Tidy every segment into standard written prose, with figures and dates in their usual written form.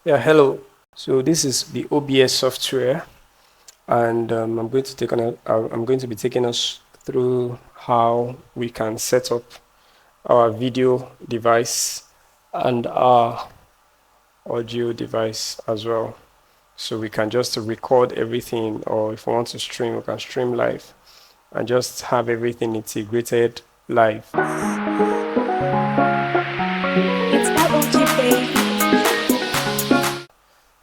Yeah, hello. So this is the OBS software, and I'm going to be taking us through how we can set up our video device and our audio device as well. So we can just record everything, or if we want to stream, we can stream live and just have everything integrated live. It's LOG baby.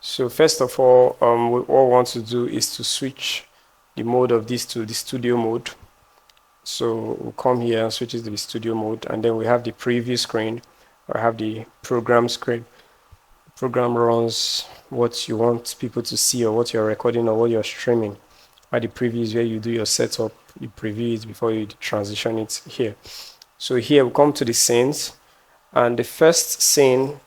So first of all, what we want to do is to switch the mode of this to the studio mode. So we'll come here and switch it to the studio mode, and then we have the preview screen, or have the program screen. The program runs what you want people to see, or what you're recording, or what you're streaming. While the preview is where you do your setup, you preview it before you transition it here. So here we come to the scenes, and the first scene,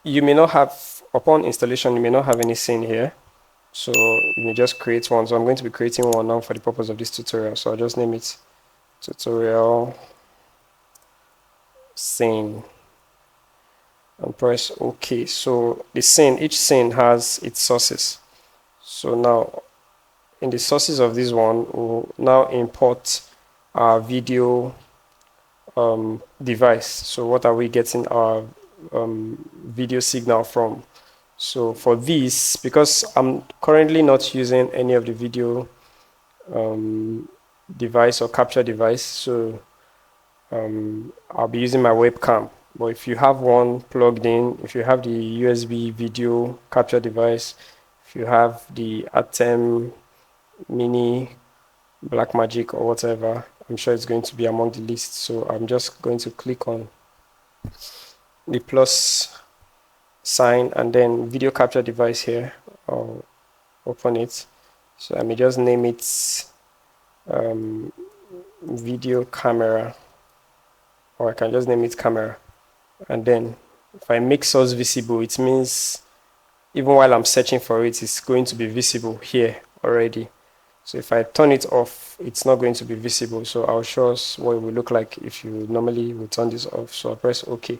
you may not have, upon installation, you may not have any scene here. So you may just create one. So I'm going to be creating one now for the purpose of this tutorial. So I'll just name it tutorial scene and press OK. So the scene, each scene has its sources. So now in the sources of this one, we'll now import our video device. So what are we getting our video signal from? So for this, because I'm currently not using any of the video device or capture device, so I'll be using my webcam. But if you have one plugged in, if you have the USB video capture device, if you have the Atem Mini, Blackmagic, or whatever, I'm sure it's going to be among the list. So I'm just going to click on the plus sign and then video capture device here. I'll open it. So I may just name it video camera, or I can just name it camera. And then if I make source visible, it means even while I'm searching for it, it's going to be visible here already. So if I turn it off, it's not going to be visible. So I'll show us what it will look like if you normally would turn this off. So I'll press OK.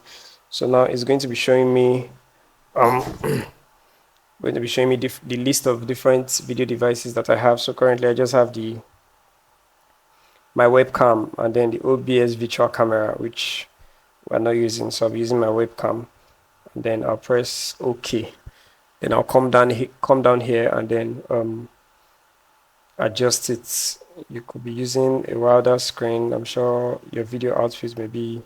So now it's going to be showing me the list of different video devices that I have. So currently I just have my webcam and then the OBS virtual camera, which we're not using. So I'm using my webcam, and then I'll press OK. Then I'll come down here and then adjust it. You could be using a wider screen. I'm sure your video output may be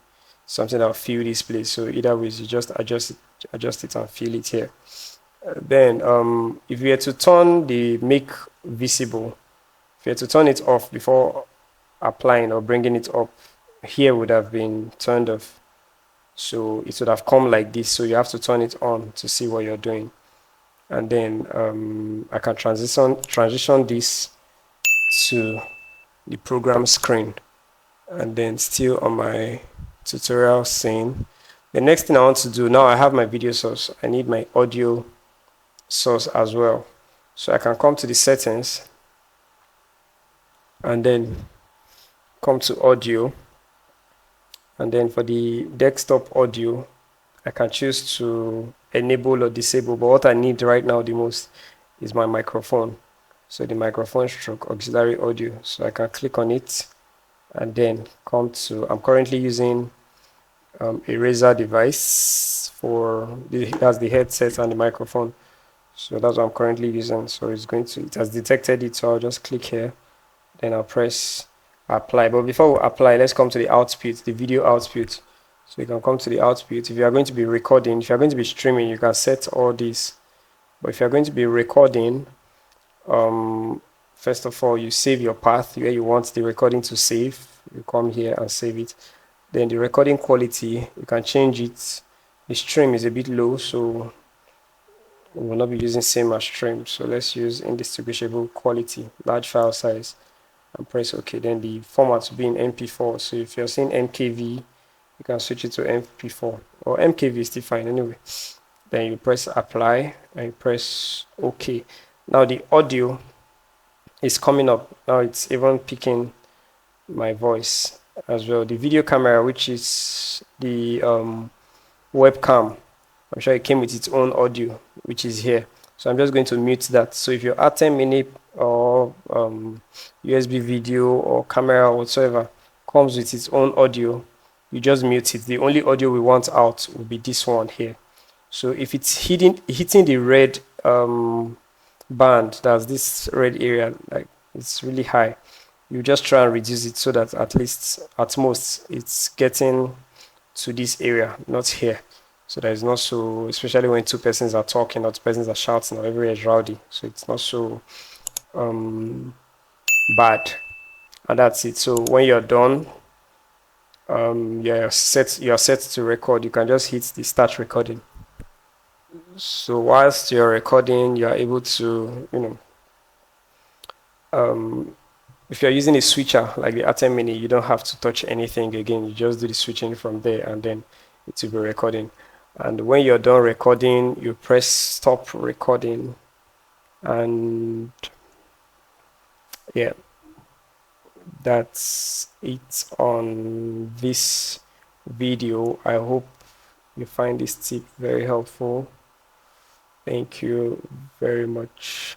something that will fill this place. So either way, you just adjust it and fill it here. Then if you were to turn the make visible, if you were to turn it off before applying or bringing it up, here would have been turned off. So it would have come like this. So you have to turn it on to see what you're doing. And then I can transition this to the program screen, and then still on my tutorial scene. The next thing I want to do, now I have my video source, I need my audio source as well. So I can come to the settings and then come to audio, and then for the desktop audio I can choose to enable or disable, but what I need right now the most is my microphone. So the microphone stroke auxiliary audio. So I can click on it and then come to, I'm currently using a Razer device that's the headset and the microphone. So that's what I'm currently using. So it has detected it. So I'll just click here, then I'll press apply. But before we apply, let's come to the output, the video output. So you can come to the output. If you are going to be recording, if you are going to be streaming, you can set all this. But if you are going to be recording, first of all, you save your path where you want the recording to save. You come here and save it. Then the recording quality, you can change it. The stream is a bit low, so we will not be using same as stream. So let's use indistinguishable quality, large file size, and press OK. Then the format will be in MP4. So if you're seeing MKV, you can switch it to MP4, or MKV is still fine anyway. Then you press apply and you press OK. Now the audio is coming up. Now it's even picking my voice as well. The video camera, which is the webcam. I'm sure it came with its own audio, which is here. So I'm just going to mute that. So if your ATEM mini or USB video or camera or whatsoever comes with its own audio, you just mute it. The only audio we want out will be this one here. So if it's hitting the red band, that's this red area, like it's really high, you just try and reduce it so that at least at most it's getting to this area, not here. So that it's not so, especially when two persons are talking or two persons are shouting or everywhere is rowdy, so it's not so bad. And that's it. So when you're done, you're set to record. You can just hit the start recording. So whilst you're recording, you're able to, if you're using a switcher like the Atem Mini, you don't have to touch anything again. You just do the switching from there and then it will be recording. And when you're done recording, you press stop recording. And yeah, that's it on this video. I hope you find this tip very helpful. Thank you very much.